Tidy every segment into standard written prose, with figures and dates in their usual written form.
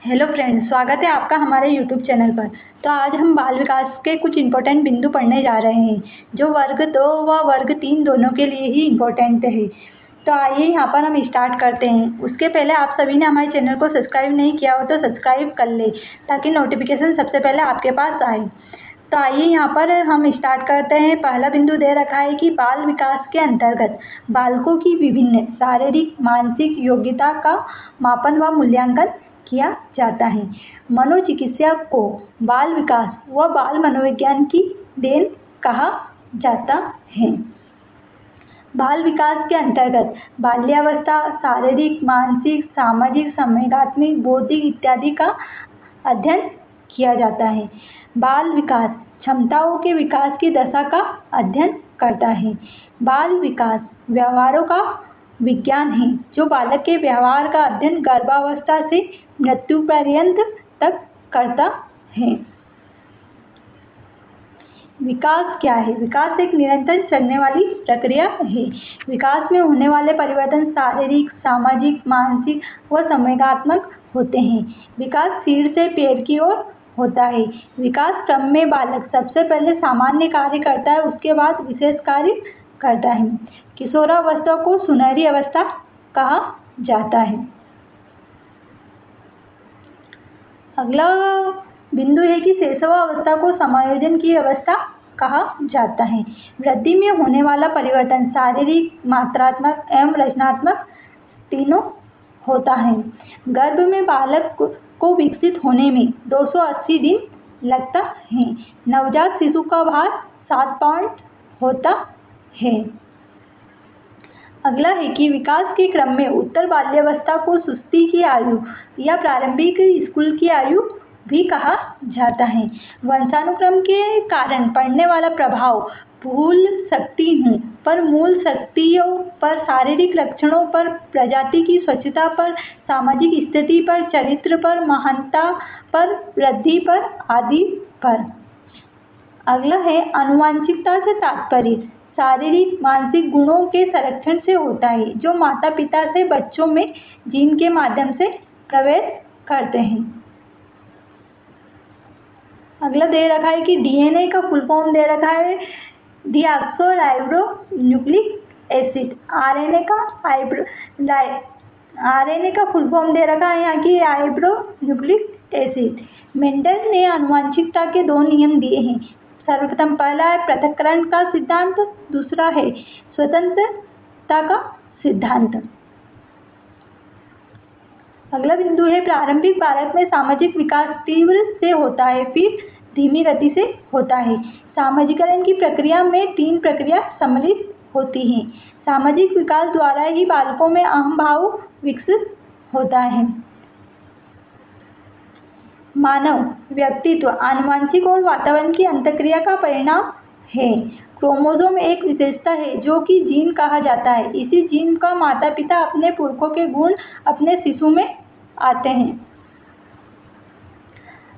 Hello friends, स्वागत है आपका हमारे यूट्यूब चैनल पर। तो आज हम बाल विकास के कुछ इम्पोर्टेंट बिंदु पढ़ने जा रहे हैं जो वर्ग 2 व वर्ग 3 दोनों के लिए ही इम्पोर्टेंट है। तो आइए यहाँ पर हम स्टार्ट करते हैं। उसके पहले आप सभी ने हमारे चैनल को सब्सक्राइब नहीं किया हो तो सब्सक्राइब कर ले ताकि नोटिफिकेशन सबसे पहले आपके पास आए। तो आइए यहाँ पर हम स्टार्ट करते हैं। पहला बिंदु दे रखा है कि बाल विकास के अंतर्गत बालकों की विभिन्न शारीरिक मानसिक योग्यता का मापन व मूल्यांकन किया जाता है। मनोचिकित्सा को बाल विकास व बाल मनोविज्ञान की देन कहा जाता है। बाल विकास के अंतर्गत बाल्यावस्था शारीरिक मानसिक सामाजिक संवेगात्मक बौद्धिक इत्यादि का अध्ययन किया जाता है। बाल विकास क्षमताओं के विकास की दशा का अध्ययन करता है। बाल विकास व्यवहारों का विज्ञान है जो बालक के व्यवहार का अध्ययन गर्भावस्था से मृत्यु पर्यंत तक करता है। विकास क्या है? विकास एक निरंतर चलने वाली प्रक्रिया है। विकास में होने वाले परिवर्तन शारीरिक सामाजिक मानसिक व संवेगात्मक होते हैं। विकास सिर से पैर की ओर होता है। विकास क्रम में बालक सबसे पहले सामान्य कार्य करता है, उसके बाद विशेष कार्य करता है। किशोरावस्था को सुनहरी अवस्था कहा जाता है। अगला बिंदु है कि शैशवावस्था को समायोजन की अवस्था कहा जाता है। वृद्धि में होने वाला परिवर्तन शारीरिक मात्रात्मक एवं रचनात्मक तीनों होता है। गर्भ में बालक को विकसित होने में 280 दिन लगता है। नवजात शिशु का भार 7 पाउंड होता है। अगला है कि विकास के क्रम में उत्तर बाल्यावस्था को सुस्ती की आयु या प्रारंभिक स्कूल की आयु भी कहा जाता है। वंशानुक्रम के कारण पड़ने वाला प्रभाव भूल सकती हूँ पर मूल शक्तियों पर शारीरिक लक्षणों पर प्रजाति की स्वच्छता पर सामाजिक स्थिति पर चरित्र पर महानता पर वृद्धि पर आदि पर। अगला है आनुवांशिकता से तात्पर्य शारीरिक मानसिक गुणों के संरक्षण से होता है जो माता पिता से बच्चों में जीन के माध्यम से प्रवेश करते हैं। अगला दे रखा है कि डीएनए का फुल फॉर्म दे रखा है डीऑक्सोराइबोन्यूक्लिक एसिड। आरएनए का फुल फॉर्म दे रखा है यहाँ की राइबोन्यूक्लिक एसिड। मेंडल ने आनुवांशिकता के 2 नियम दिए हैं। सर्वप्रथम पहला है पृथक्करण का सिद्धांत, दूसरा है स्वतंत्रता का सिद्धांत। अगला बिंदु है प्रारंभिक बालक में सामाजिक विकास तीव्र से होता है फिर धीमी गति से होता है। सामाजिकरण की प्रक्रिया में 3 प्रक्रिया सम्मिलित होती हैं। सामाजिक विकास द्वारा ही बालकों में अहम भाव विकसित होता है। मानव व्यक्तित्व आनुवंशिक और वातावरण की अंतःक्रिया का परिणाम है। क्रोमोसोम एक विशेषता है जो कि जीन कहा जाता है। इसी जीन का माता पिता अपने पुरखों के गुण अपने शिशु में आते हैं।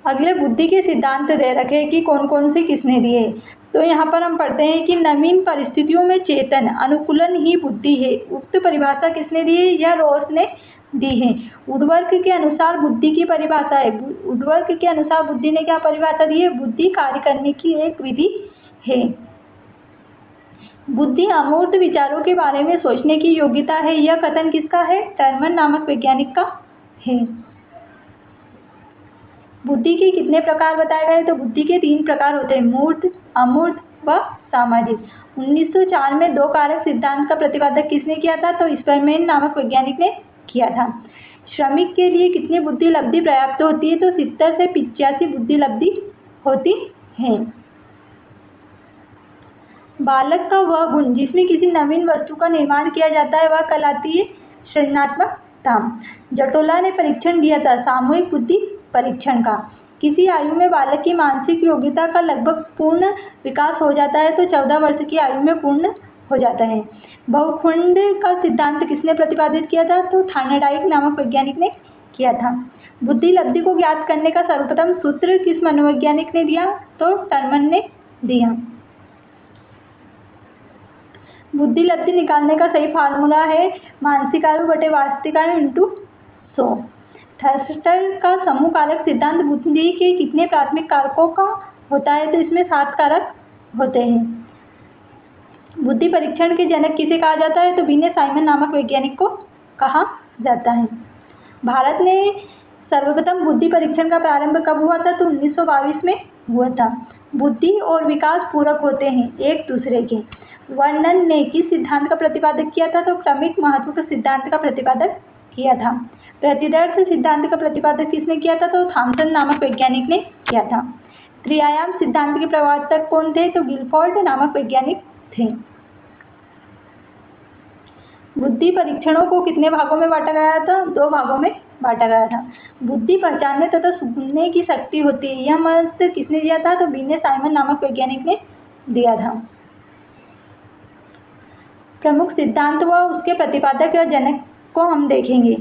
अगले बुद्धि के सिद्धांत दे रखे कि कौन कौन से किसने दिए। तो यहाँ पर हम पढ़ते हैं कि नवीन परिस्थितियों में चेतन अनुकूलन ही बुद्धि है। उक्त परिभाषा किसने दी है? यह रोस ने दी है। वुडवर्क के अनुसार बुद्धि की परिभाषा है। वुडवर्क के अनुसार बुद्धि ने क्या परिभाषा दी है? बुद्धि कार्य करने की एक विधि है। बुद्धि अमूर्त विचारों के बारे में सोचने की योग्यता है। यह कथन किसका है? टर्मन नामक वैज्ञानिक का है। बुद्धि के कितने प्रकार बताए गए? तो बुद्धि के 3 प्रकार होते हैं, मूर्त अमूर्त व सामाजिक। 1904 में 2 कारक सिद्धांत का प्रतिपादन किसने किया था? तो स्परमैन नामक वैज्ञानिक ने किया था। श्रमिक के लिए कितनी बुद्धि लब्धि पर्याप्त होती है? तो 70 से 85 बुद्धि लब्धि होती है। बालक का वह गुण जिसमें किसी नवीन वस्तु का निर्माण किया जाता है वह कहलाती है सृजनात्मकता। जटोला ने परीक्षण दिया था सामूहिक बुद्धि परीक्षण का। किसी आयु में बालक की मानसिक योग्यता का लगभग पूर्ण विकास हो जाता है तो 14 वर्ष की आयु में पूर्ण हो जाता है। बहुखंड का सिद्धांत किसने प्रतिपादित किया था? तो थार्नडाइक नामक वैज्ञानिक ने किया था। बुद्धि लब्धि को ज्ञात करने का सर्वप्रथम सूत्र किस मनोवैज्ञानिक ने दिया? तो टर्मन ने दिया। बुद्धि लब्धि निकालने का सही फार्मूला है मानसिक आयु बटे वास्तविक आयु इंटू 100। थर्स्टर का समूह कारक सिद्धांत बुद्धि के कितने प्राथमिक कारकों का होता है? तो इसमें 7 कारक होते हैं। बुद्धि परीक्षण के जनक किसे कहा जाता है? तो विनय साइमन नामक वैज्ञानिक को कहा जाता है। भारत ने सर्वप्रथम बुद्धि परीक्षण का प्रारंभ कब हुआ था? तो 1922 में हुआ था। बुद्धि और विकास पूरक होते हैं एक दूसरे के। वर्णन ने किस सिद्धांत का प्रतिपादन किया था? तो क्रमिक महत्व के सिद्धांत का प्रतिपादन किया था। प्रतिदर्श सिद्धांत का प्रतिपादन किसने किया था? तो थॉमसन नामक वैज्ञानिक ने किया था। त्रिआयाम सिद्धांत के प्रवर्तक कौन थे? तो गिलफोर्ड नामक वैज्ञानिक थे। बुद्धि परीक्षणों को कितने भागों में बांटा गया था? 2 भागों में बांटा गया था। बुद्धि पहचानने तथा सुनने की शक्ति होती है, यह मत किसने दिया था? तो विनय साइमन नामक वैज्ञानिक ने दिया था। प्रमुख सिद्धांत व उसके प्रतिपादक या जनक को हम देखेंगे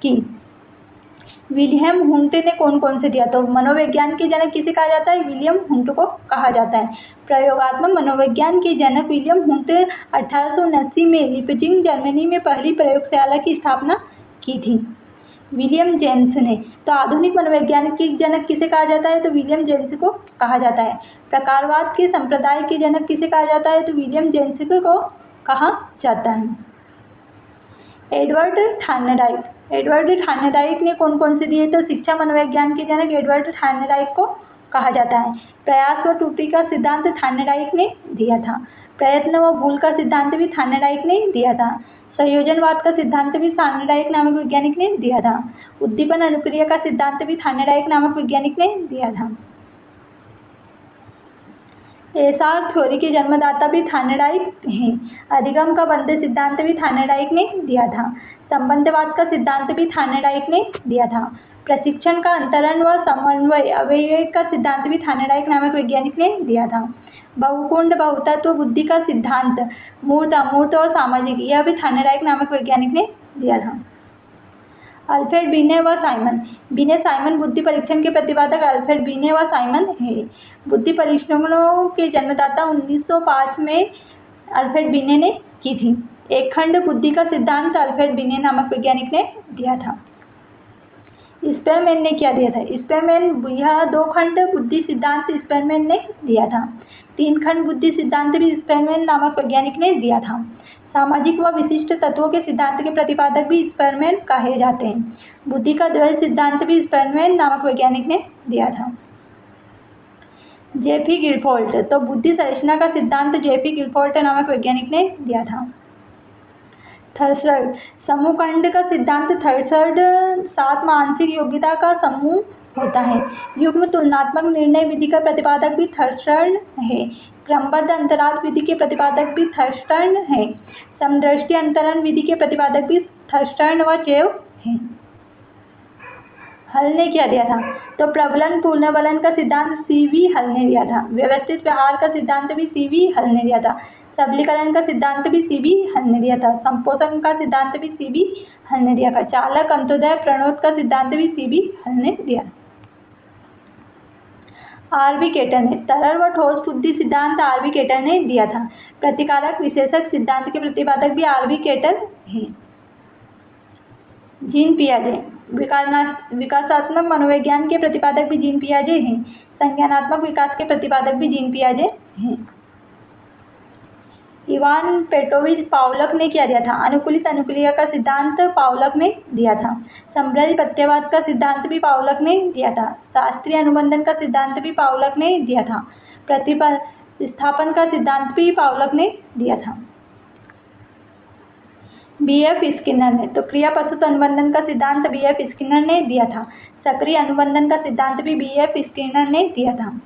कि विलियम हुंट ने कौन कौन से दिया। तो मनोविज्ञान के जनक किसे कहा जाता है? विलियम हुंट को कहा जाता है। प्रयोगात्मक मनोविज्ञान के जनक विलियम हुंट 1879 में लीपजिग जर्मनी में पहली प्रयोगशाला की स्थापना की थी। विलियम जेम्स ने। तो आधुनिक मनोविज्ञान के जनक किसे कहा जाता है? तो विलियम जेम्स को कहा जाता है। प्रकारवाद के संप्रदाय के जनक किसे कहा जाता है? तो विलियम जेम्स को कहा जाता है। Edward Thorndike. एडवर्ड थॉर्नडाइक ने कौन कौन से दिए? तो शिक्षा मनोविज्ञान के जनक एडवर्ड थॉर्नडाइक को कहा जाता है। प्रयास व त्रुटि का सिद्धांत थॉर्नडाइक ने दिया था। प्रयत्न व भूल का सिद्धांत भी थॉर्नडाइक ने दिया था। संयोजनवाद का सिद्धांत भी थॉर्नडाइक नामक वैज्ञानिक ने दिया था। उद्दीपन अनुक्रिया का सिद्धांत भी थॉर्नडाइक नामक वैज्ञानिक ने दिया था। एसार थ्योरी के जन्मदाता भी थॉर्नडाइक हैं। अधिगम का बंध सिद्धांत भी थॉर्नडाइक ने दिया था। संबंधवाद का सिद्धांत भी थॉर्नडाइक ने दिया था। प्रशिक्षण का अंतरण व समन्वय अवयव का सिद्धांत भी थॉर्नडाइक नामक वैज्ञानिक ने दिया था। बहुकोण बहुतत्व बुद्धि का सिद्धांत मूर्त अमूर्त और सामाजिक, यह भी थॉर्नडाइक नामक वैज्ञानिक ने दिया था। अल्फ्रेड बिने व साइमन। बिने साइमन बुद्धि परीक्षण के प्रतिपादक अल्फ्रेड बिने व साइमन है। बुद्धि परीक्षणों के जन्मदाता 1905 में अल्फ्रेड बिने ने की थी। एक खंड बुद्धि का सिद्धांत अल्फ्रेड बिने नामक वैज्ञानिक ने दिया था। स्पेरमैन ने क्या दिया था? स्पेरमैन यह 2 खंड बुद्धि सिद्धांत स्पेरमैन ने दिया था। 3 खंड बुद्धि सिद्धांत भी स्पेरमैन नामक वैज्ञानिक ने दिया था। सामाजिक व विशिष्ट तत्वों के सिद्धांत के प्रतिपादक भी स्पेरमैन कहे जाते हैं। बुद्धि का द्वैध सिद्धांत भी स्पेरमैन नामक वैज्ञानिक ने दिया था। जेफी गिलफोर्ड। तो बुद्धि संरचना का सिद्धांत जेफी गिलफोर्ड नामक वैज्ञानिक ने दिया था। थर्स्टर्ड। समूह खंड का सिद्धांत थर्स्टर्ड 7 मानसिक योग्यता का समूह होता है। युग्म तुलनात्मक निर्णय विधि का प्रतिपादक भी थर्स्टर्ड है। क्रमबद्ध अंतराल विधि के प्रतिपादक भी थर्स्टर्ड है। समदृष्टि अंतरण विधि के प्रतिपादक भी थर्स्टर्ड व चेव हैं। हल ने क्या दिया था? तो प्रबलन पुनर्बलन का सिद्धांत सीवी हल ने दिया था। व्यवस्थित व्यवहार का सिद्धांत भी सीवी हल ने दिया था। सबलीकरण का सिद्धांत भी सीवी हल ने दिया था। संपोषण का सिद्धांत भी सीवी हल ने दिया था। चालक अंत्योदय प्रणोद का सिद्धांत भी सीवी हल ने दिया। आरबी केटर ने। तरल व ठोस बुद्धि सिद्धांत आरबी केटर ने दिया था। प्रतिकारक विशेषक सिद्धांत के प्रतिपादक भी आरबी केटर हैं। जीन पियाजे। विकासात्मक मनोविज्ञान के प्रतिपादक भी जीन पियाजे हैं। संज्ञानात्मक विकास के प्रतिपादक भी जीन पियाजे हैं। इवान पेट्रोविच पावलक ने क्या दिया था? अनुकूलित अनुक्रिया का सिद्धांत पावलक ने दिया था। संभ्रज प्रत्ययवाद का सिद्धांत भी पावलक ने दिया था। शास्त्रीय अनुबंधन का सिद्धांत भी पावलक ने दिया था। प्रतिस्थापन का सिद्धांत भी पावलक ने दिया था। बीएफ स्किनर ने। तो क्रिया प्रस्तुत अनुबंधन का सिद्धांत बीएफ स्किनर ने दिया था। सक्रिय अनुबंधन का सिद्धांत भी बीएफ स्किनर ने दिया था।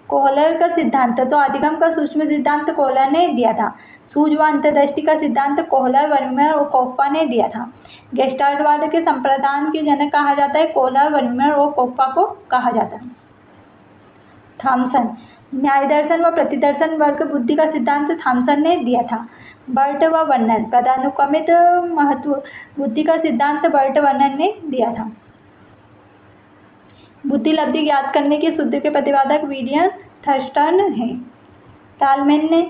कोहलर का सिद्धांत। तो अधिगम का सूक्ष्म सिद्धांत कोहलर ने दिया था। सूझ व अंतर्दृष्टि का सिद्धांत कोहलर, वर्नियर और कोप्पा ने दिया था। गेस्टाल्टवाद के संप्रदान के जनक कहा जाता है कोहलर, वर्नियर और कोप्पा को कहा जाता है। थॉमसन। न्याय दर्शन व प्रतिदर्शन वर्ग बुद्धि का सिद्धांत थॉमसन ने दिया था। बर्ट व वर्नन। पदानुक्रमित महत्व बुद्धि का सिद्धांत बर्ट वर्नन ने दिया था। बुद्धि लब्धि ज्ञात करने के सूत्र के प्रतिपादक विलियम थर्स्टन है। टालमैन ने।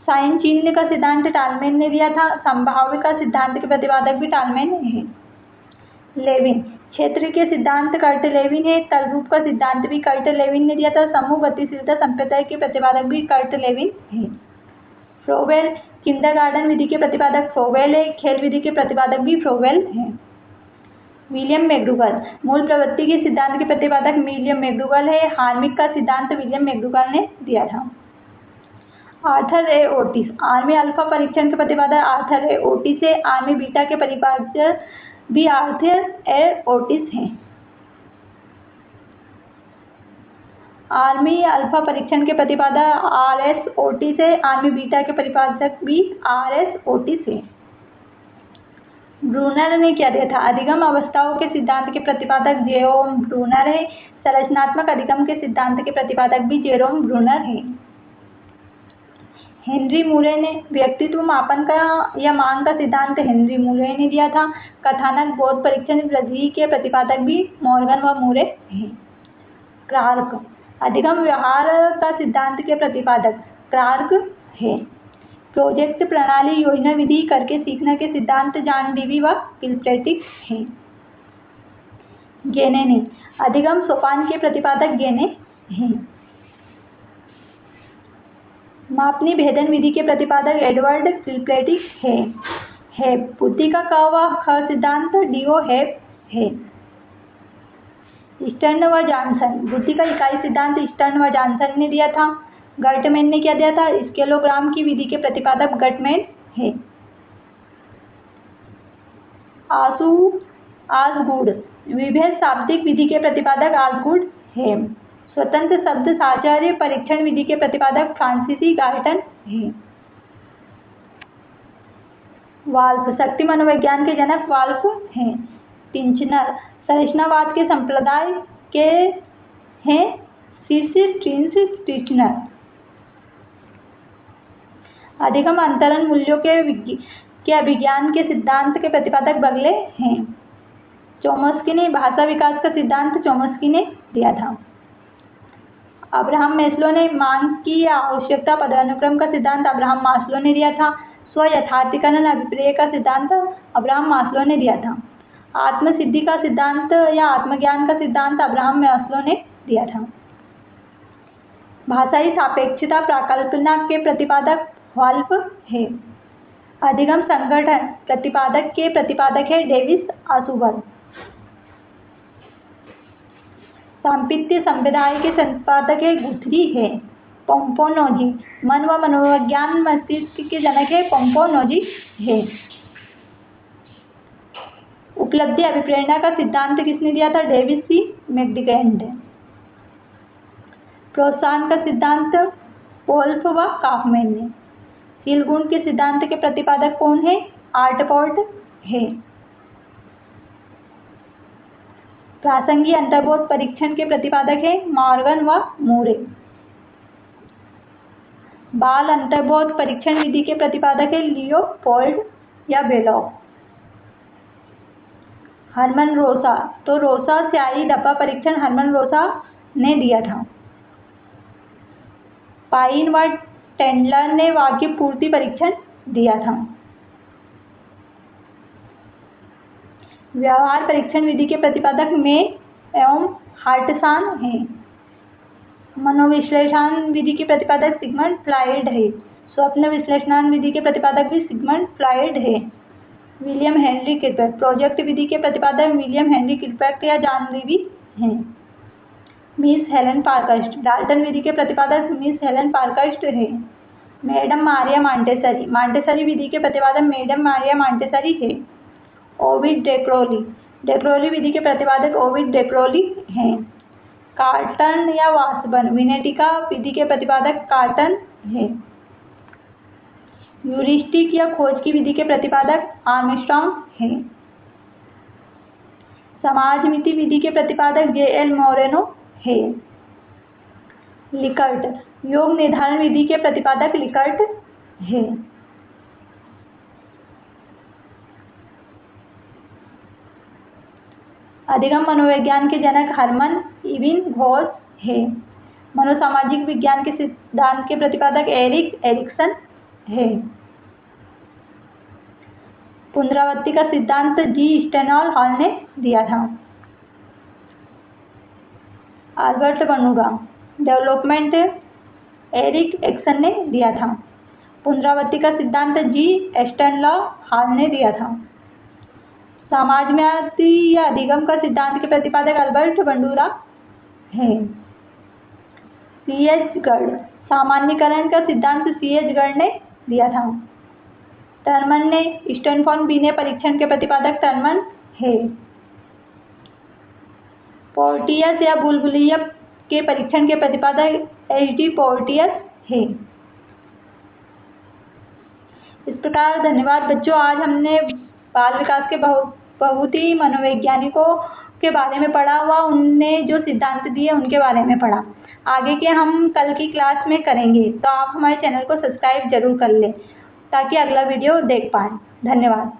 साइन चिन्ह का सिद्धांत टालमैन ने दिया था। संभाव्य का सिद्धांत के प्रतिपादक भी टालमैन है। लेविन। क्षेत्र के सिद्धांत कर्ट लेविन है। तल रूप का सिद्धांत भी कर्ट लेविन ने दिया था। समूह गतिशीलता संप्रदाय के प्रतिपादक भी कर्ट लेविन है। फ्रोवेल, किंडरगार्टन विधि के प्रतिपादक फ्रोवेल है। खेल विधि के प्रतिपादक भी फ्रोवेल है। विलियम मैकडूगल, मूल प्रवृत्ति के सिद्धांत के प्रतिपादक विलियम मैकडूगल है। हार्मिक का सिद्धांत विलियम मैकडूगल ने दिया था। आर्थर ए ओटिस, आर्मी अल्फा परीक्षण के प्रतिपादक आर्थर ए ओटिस है। आर्मी बीटा के प्रतिपादक भी आर्थर ए ओटिस हैं। आर्मी अल्फा परीक्षण के प्रतिपादक आर एस ओटिस है। आर्मी बीटा के प्रतिपादक भी आर एस ओटिस है। ब्रूनर ने क्या दिया था? अधिगम अवस्थाओं के सिद्धांत के प्रतिपादक जेरोम ब्रूनर है। संरचनात्मक अधिगम के सिद्धांत के प्रतिपादक भी जेरोम ब्रूनर है। हेनरी मुरे ने व्यक्तित्व मापन का या मांग का सिद्धांत हेनरी मुरे ने दिया था। कथानक बोध परीक्षण विधि के प्रतिपादक भी मॉर्गन व मुरे हैं। क्लार्क, अधिगम व्यवहार का सिद्धांत के प्रतिपादक क्लार्क है। प्रोजेक्ट प्रणाली योजना विधि करके सीखने के सिद्धांत जॉन डेवी व किलपैट्रिक हैं। गेने ने अधिगम सोपान के प्रतिपादक गेने हैं। मापनी भेदन विधि के प्रतिपादक एडवर्ड किलपैट्रिक है। बुद्धि का क व ख सिद्धांत डीओ हेप है। स्टर्न व जॉनसन, बुद्धि का इकाई सिद्धांत स्टर्न व जॉनसन ने दिया था। गर्टमैन ने क्या दिया था? स्केलोग्राम की विधि के प्रतिपादक गर्टमैन है। आसगुड, विभेद शाब्दिक विधि के प्रतिपादक आसगुड है। स्वतंत्र शब्द साहचर्य परीक्षण विधि के प्रतिपादक फ्रांसीसी गार्टन है। वाल्फ, शक्ति मनोविज्ञान के जनक वाल्फ हैं। टिंचनर, संरचनावाद के संप्रदाय के हैं। टिंचनर अधिगम अंतरण मूल्यों के अभिज्ञान के सिद्धांत के प्रतिपादक बगले हैं। चोम्स्की ने भाषा विकास का सिद्धांत चोम्स्की ने दिया था। अब्राहम मैस्लो ने मांग की आवश्यकता पदानुक्रम का सिद्धांत अब्राहम मास्लो ने दिया था। स्व यथार्थीकरण अभिप्रेय का सिद्धांत अब्राहम मास्लो ने दिया था। आत्मसिद्धि का सिद्धांत या आत्मज्ञान का सिद्धांत अब्राहम मास्लो ने दिया था। भाषाई सापेक्षता प्राकल्पना के प्रतिपादक वाल्फ है। अधिगम संगठन प्रतिपादक के प्रतिपादक है डेविस आशुबर। सांपित्य संप्रदाय के संपादक है गुथरी है। पोम्पोनोजी, मन व मनोविज्ञान मस्तिष्क के जनक है पोम्पोनोजी है। उपलब्धि अभिप्रेरणा का सिद्धांत किसने दिया था? डेविस सी मैकडीगैंड। प्रोत्साहन का सिद्धांत वोल्फ व काफमैन ने। शील गुण के सिद्धांत के प्रतिपादक कौन है? आर्टपोर्ट है। प्रासंगिक अंतर्बोध परीक्षण के प्रतिपादक है मॉर्गन व मूरे। बाल अंतर्बोध परीक्षण विधि के प्रतिपादक है लियोपोल्ड या बेलोव। हरमन रोसा, तो रोसा स्याही डब्बा परीक्षण हरमन रोसा ने दिया था। पाइन व टेंडलर ने वाक्य पूर्ति परीक्षण दिया था। व्यवहार परीक्षण विधि के प्रतिपादक में एवं हार्टसान हैं। मनोविश्लेषण विधि के प्रतिपादक सिगमंड फ्रायड है। स्वप्न विश्लेषण विधि के प्रतिपादक भी सिगमंड फ्रायड है। विलियम हेनरी किलपैट्रिक, प्रोजेक्ट विधि के प्रतिपादक विलियम हेनरी किलपैट्रिक या जॉन डेवी हैं। मिस हेलन पार्कर्स्ट, डाल्टन विधि के प्रतिपादक मिस हेलन पार्कर्स्ट है। मैडम मारिया मॉन्टेसरी, मॉन्टेसरी विधि के प्रतिपादक मैडम मारिया मॉन्टेसरी है। ओविड डेक्रोली, डेक्रोली विधि के प्रतिपादक ओविड डेक्रोली हैं। कार्टन या वासबर्न, विनेटिका विधि के प्रतिपादक कार्टन है। ह्यूरिस्टिक या खोज की विधि के प्रतिपादक आर्मस्ट्रॉन्ग है। समाजमिति विधि के प्रतिपादक जे.एल. मोरेनो है। लिकर्ट, योग निर्धारण विधि के प्रतिपादक लिकर्ट है। अधिगम मनोविज्ञान के जनक हरमन इबिन घोष है। मनोसामाजिक विज्ञान के सिद्धांत के प्रतिपादक एरिक एरिक्सन है। पुनरावृत्ति का सिद्धांत जी स्टेनहॉल हॉल ने दिया था। Albert Bandura. Development Erik Erikson ने दिया था। पुनरावृत्ति का सिद्धांत जी स्टेनहॉल हॉल ने दिया था। समाजवादी या अधिगम का सिद्धांत के प्रतिपादक अल्बर्ट बंडूरा है। C.H. गर्ड। सामान्यीकरण का सिद्धांत C.H. गर्ड ने दिया था। टर्मन ने स्टैनफोर्ड बिने परीक्षण के प्रतिपादक टर्मन है। पोर्टियस या बुलबुलिया के परीक्षण के प्रतिपादक H.D. पोर्टियस है। इस प्रकार धन्यवाद बच्चों, आज हमने बाल विकास के बहुत ही मनोवैज्ञानिकों के बारे में पढ़ा हुआ, उनने जो सिद्धांत दिए उनके बारे में पढ़ा। आगे के हम कल की क्लास में करेंगे, तो आप हमारे चैनल को सब्सक्राइब जरूर कर लें ताकि अगला वीडियो देख पाएँ। धन्यवाद।